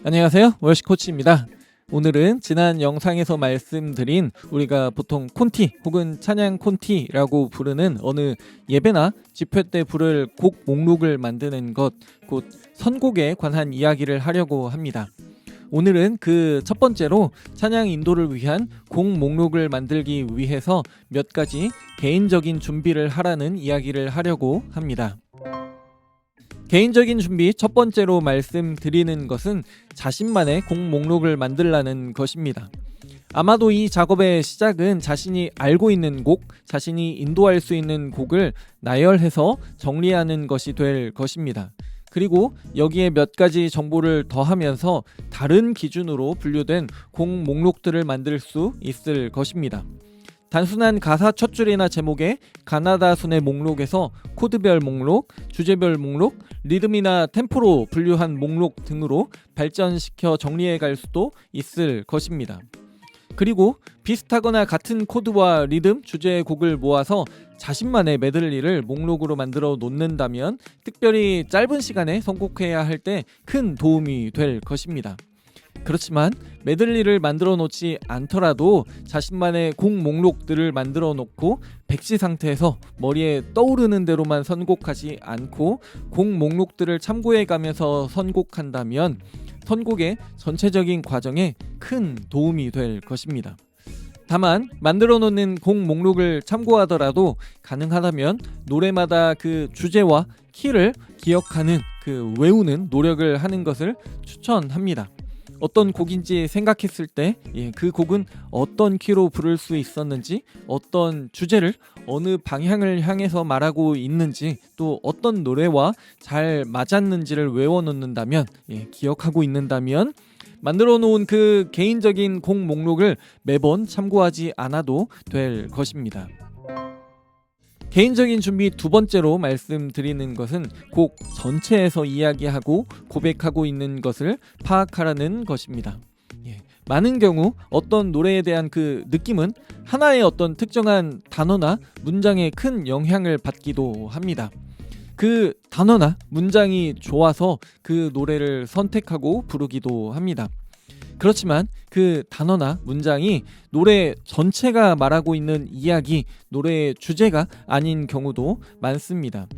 안녕하세요, 월시 코치입니다. 오늘은 지난 영상에서 말씀드린 우리가 보통 콘티 혹은 찬양 콘티라고 부르는 어느 예배나 집회 때 부를 곡 목록을 만드는 것, 곧 선곡에 관한 이야기를 하려고 합니다. 오늘은 그 첫 번째로 찬양 인도를 위한 곡 목록을 만들기 위해서 몇 가지 개인적인 준비를 하라는 이야기를 하려고 합니다. 개인적인 준비 첫 번째로 말씀드리는 것은 자신만의 곡 목록을 만들라는 것입니다. 아마도 이 작업의 시작은 자신이 알고 있는 곡, 자신이 인도할 수 있는 곡을 나열해서 정리하는 것이 될 것입니다. 그리고 여기에 몇 가지 정보를 더하면서 다른 기준으로 분류된 곡 목록들을 만들 수 있을 것입니다. 단순한 가사 첫 줄이나 제목에 가나다 순의 목록에서 코드별 목록, 주제별 목록, 리듬이나 템포로 분류한 목록 등으로 발전시켜 정리해 갈 수도 있을 것입니다. 그리고 비슷하거나 같은 코드와 리듬, 주제의 곡을 모아서 자신만의 메들리를 목록으로 만들어 놓는다면 특별히 짧은 시간에 선곡해야 할 때 큰 도움이 될 것입니다. 그렇지만 메들리를 만들어 놓지 않더라도 자신만의 곡 목록들을 만들어 놓고 백지 상태에서 머리에 떠오르는 대로만 선곡하지 않고 곡 목록들을 참고해 가면서 선곡한다면 선곡의 전체적인 과정에 큰 도움이 될 것입니다. 다만 만들어 놓는 곡 목록을 참고하더라도 가능하다면 노래마다 그 주제와 키를 기억하는 외우는 노력을 하는 것을 추천합니다. 어떤 곡인지 생각했을 때 그 곡은 어떤 키로 부를 수 있었는지, 어떤 주제를 어느 방향을 향해서 말하고 있는지, 또 어떤 노래와 잘 맞았는지를 외워놓는다면, 기억하고 있는다면 만들어 놓은 그 개인적인 곡 목록을 매번 참고하지 않아도 될 것입니다. 개인적인 준비 두 번째로 말씀드리는 것은 곡 전체에서 이야기하고 고백하고 있는 것을 파악하라는 것입니다. 많은 경우 어떤 노래에 대한 그 느낌은 하나의 어떤 특정한 단어나 문장에 큰 영향을 받기도 합니다. 그 단어나 문장이 좋아서 그 노래를 선택하고 부르기도 합니다. 그렇지만 그 단어나 문장이 노래 전체가 말하고 있는 이야기, 노래의 주제가 아닌 경우도 많습니다.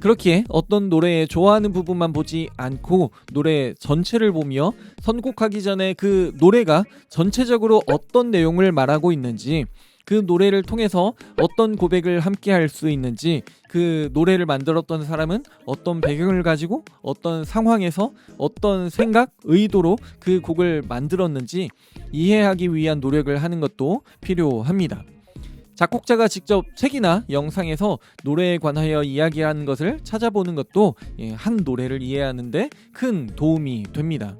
그렇기에 어떤 노래의 좋아하는 부분만 보지 않고 노래 전체를 보며 선곡하기 전에 그 노래가 전체적으로 어떤 내용을 말하고 있는지, 그 노래를 통해서 어떤 고백을 함께 할 수 있는지, 그 노래를 만들었던 사람은 어떤 배경을 가지고 어떤 상황에서 어떤 생각, 의도로 그 곡을 만들었는지 이해하기 위한 노력을 하는 것도 필요합니다. 작곡자가 직접 책이나 영상에서 노래에 관하여 이야기하는 것을 찾아보는 것도 한 노래를 이해하는 데 큰 도움이 됩니다.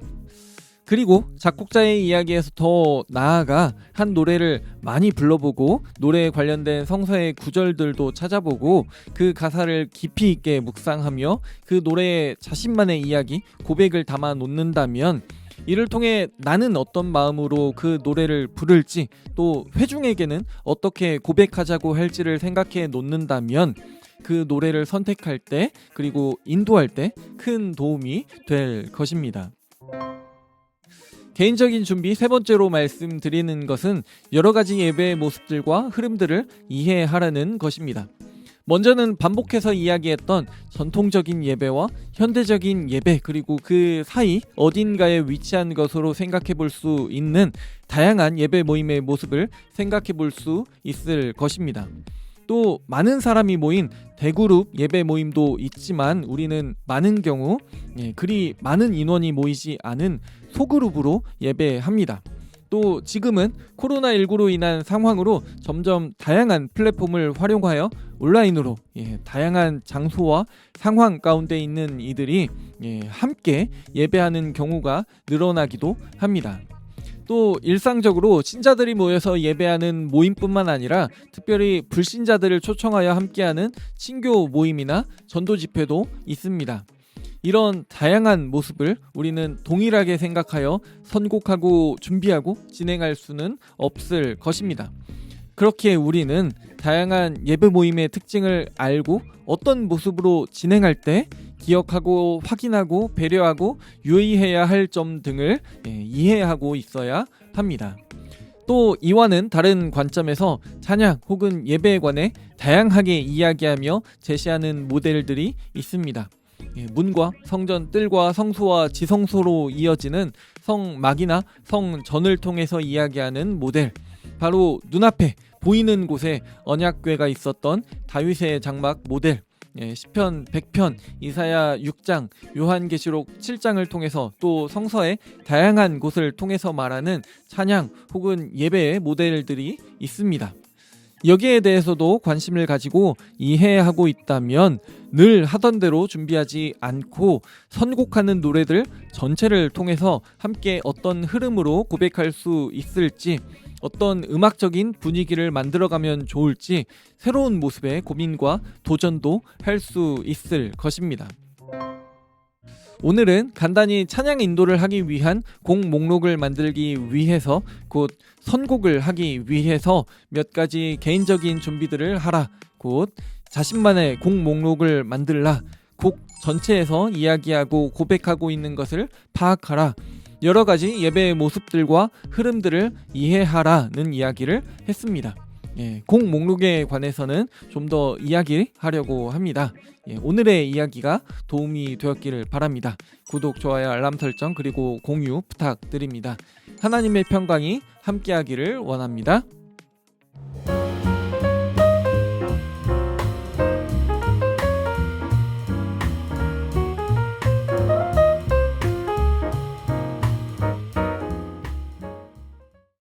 그리고 작곡자의 이야기에서 더 나아가 한 노래를 많이 불러보고 노래에 관련된 성서의 구절들도 찾아보고 그 가사를 깊이 있게 묵상하며 그 노래에 자신만의 이야기, 고백을 담아 놓는다면 이를 통해 나는 어떤 마음으로 그 노래를 부를지, 또 회중에게는 어떻게 고백하자고 할지를 생각해 놓는다면 그 노래를 선택할 때, 그리고 인도할 때 큰 도움이 될 것입니다. 개인적인 준비 세 번째로 말씀드리는 것은 여러 가지 예배의 모습들과 흐름들을 이해하라는 것입니다. 먼저는 반복해서 이야기했던 전통적인 예배와 현대적인 예배, 그리고 그 사이 어딘가에 위치한 것으로 생각해 볼 수 있는 다양한 예배 모임의 모습을 생각해 볼 수 있을 것입니다. 또 많은 사람이 모인 대그룹 예배 모임도 있지만 우리는 많은 경우 그리 많은 인원이 모이지 않은 소그룹으로 예배합니다. 또 지금은 코로나19로 인한 상황으로 점점 다양한 플랫폼을 활용하여 온라인으로 다양한 장소와 상황 가운데 있는 이들이 함께 예배하는 경우가 늘어나기도 합니다. 또 일상적으로 신자들이 모여서 예배하는 모임뿐만 아니라 특별히 불신자들을 초청하여 함께하는 친교 모임이나 전도 집회도 있습니다. 이런 다양한 모습을 우리는 동일하게 생각하여 선곡하고 준비하고 진행할 수는 없을 것입니다. 그렇기에 우리는 다양한 예배 모임의 특징을 알고 어떤 모습으로 진행할 때 기억하고 확인하고 배려하고 유의해야 할 점 등을 이해하고 있어야 합니다. 또 이와는 다른 관점에서 찬양 혹은 예배에 관해 다양하게 이야기하며 제시하는 모델들이 있습니다. 문과 성전 뜰과 성소와 지성소로 이어지는 성막이나 성전을 통해서 이야기하는 모델, 바로 눈앞에 보이는 곳에 언약궤가 있었던 다윗의 장막 모델, 시편 100편, 이사야 6장, 요한계시록 7장을 통해서 또 성서의 다양한 곳을 통해서 말하는 찬양 혹은 예배의 모델들이 있습니다. 여기에 대해서도 관심을 가지고 이해하고 있다면 늘 하던 대로 준비하지 않고 선곡하는 노래들 전체를 통해서 함께 어떤 흐름으로 고백할 수 있을지, 어떤 음악적인 분위기를 만들어가면 좋을지 새로운 모습의 고민과 도전도 할 수 있을 것입니다. 오늘은 간단히 찬양 인도를 하기 위한 곡 목록을 만들기 위해서, 곧 선곡을 하기 위해서 몇 가지 개인적인 준비들을 하라, 곧 자신만의 곡 목록을 만들라, 곡 전체에서 이야기하고 고백하고 있는 것을 파악하라, 여러 가지 예배의 모습들과 흐름들을 이해하라는 이야기를 했습니다. 곡 목록에 관해서는 좀 더 이야기하려고 합니다. 오늘의 이야기가 도움이 되었기를 바랍니다. 구독, 좋아요, 알람 설정 그리고 공유 부탁드립니다. 하나님의 평강이 함께하기를 원합니다.